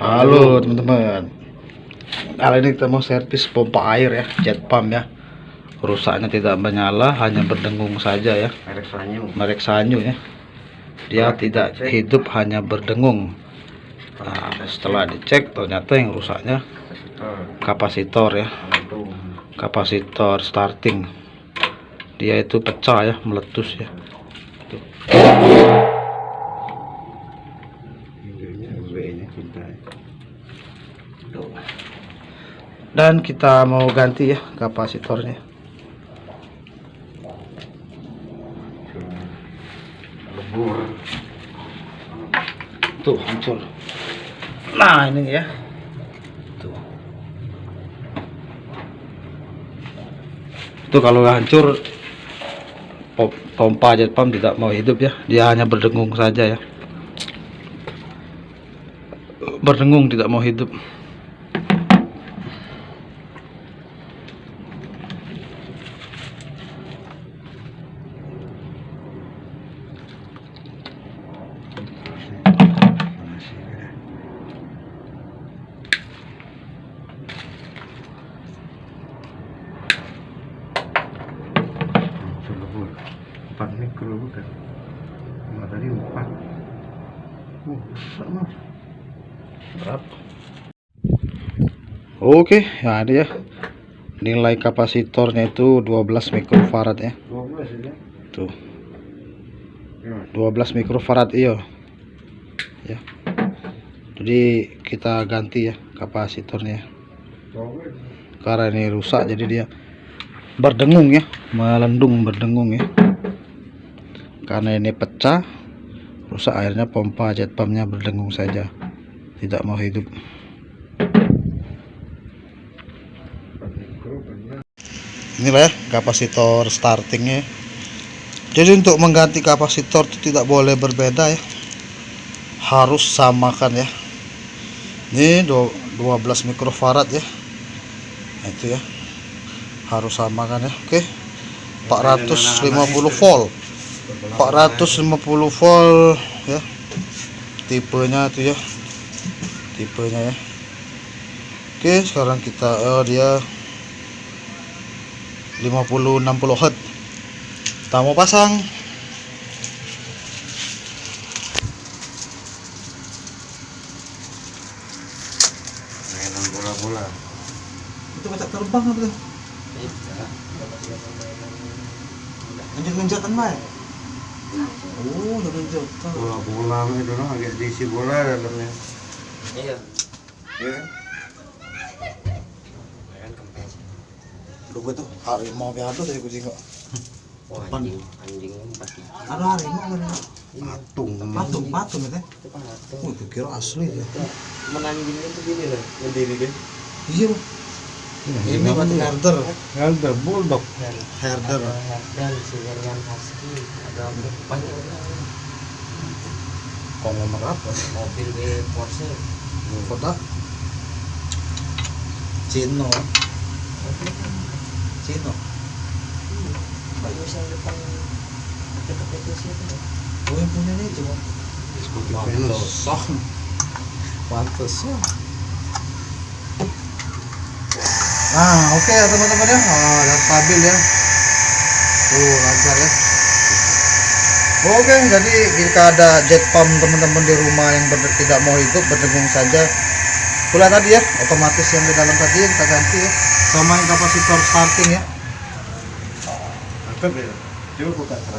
Halo teman-teman, kali ini kita mau servis pompa air ya, jet pump ya. Rusaknya tidak menyala, hanya berdengung saja ya. Merek Sanyo ya. Dia tidak hidup, hanya berdengung. Nah, setelah dicek ternyata yang rusaknya kapasitor ya, kapasitor starting. Dia itu pecah ya, meletus ya. Tuh. Dan kita mau ganti ya kapasitornya. Tuh hancur. Nah ini ya. Tuh. Itu kalau hancur, pompa jet pump tidak mau hidup ya. Dia hanya berdengung saja ya. Berdengung, tidak mau hidup. Empat mikro bukan? Tadi 4. Sama. Berapa? Oke, ya ada ya. Nilai kapasitornya itu 12 mikrofarad ya. 12 ya. Tuh. 12 mikrofarad iya. Ya. Jadi kita ganti ya kapasitornya. Karena ini rusak jadi dia berdengung ya, melendung berdengung ya. Karena ini pecah, rusak, akhirnya pompa jet pumpnya berdengung saja, tidak mau hidup. Inilah ya kapasitor startingnya. Jadi untuk mengganti kapasitor itu tidak boleh berbeda ya, harus samakan ya. Ini 12 mikrofarad ya, itu ya, harus samakan ya. Oke, 450 volt, 450 volt ya, tipenya itu ya, tipenya ya. Oke, sekarang kita dia 50-60 Hz. Kita mau pasang. Mainan bola-bola. Itu kocak terbang apa tuh? Ngenjot-ngenjotan baik. Oh, ngenjotan. Bola-bola itu loh, agak diisi bola dalamnya. Iya. Iya. Lu gue tuh harimau piatu tadi kucing kok. Oh, anjing pasti. Ada harimau kan? Patung ya teh. Oh, itu kira asli ya. Menanjing itu gini loh, berdiri deh. Iya. Ini berarti herder bulldog. Herder Siberian husky, ada banyak konglomerat mobil Porsche. kota Cino. Bayu yang depan dekat itu sih itu. Oh, yang punya ini cuma pantes ya. Nah, oke ya teman-teman ya. Udah stabil ya. Tuh, lancar ya. Oke, jadi jika ada jet pump teman-teman di rumah yang tidak mau hidup, berdengung saja, pula tadi ya, otomatis yang di dalam tadi kita ganti ya, sama yang kapasitor starting ya.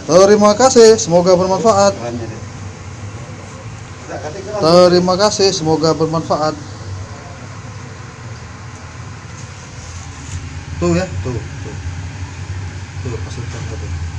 Terima kasih, semoga bermanfaat. Terima kasih, semoga bermanfaat. Tuh ya, tuh kapasitor tadi.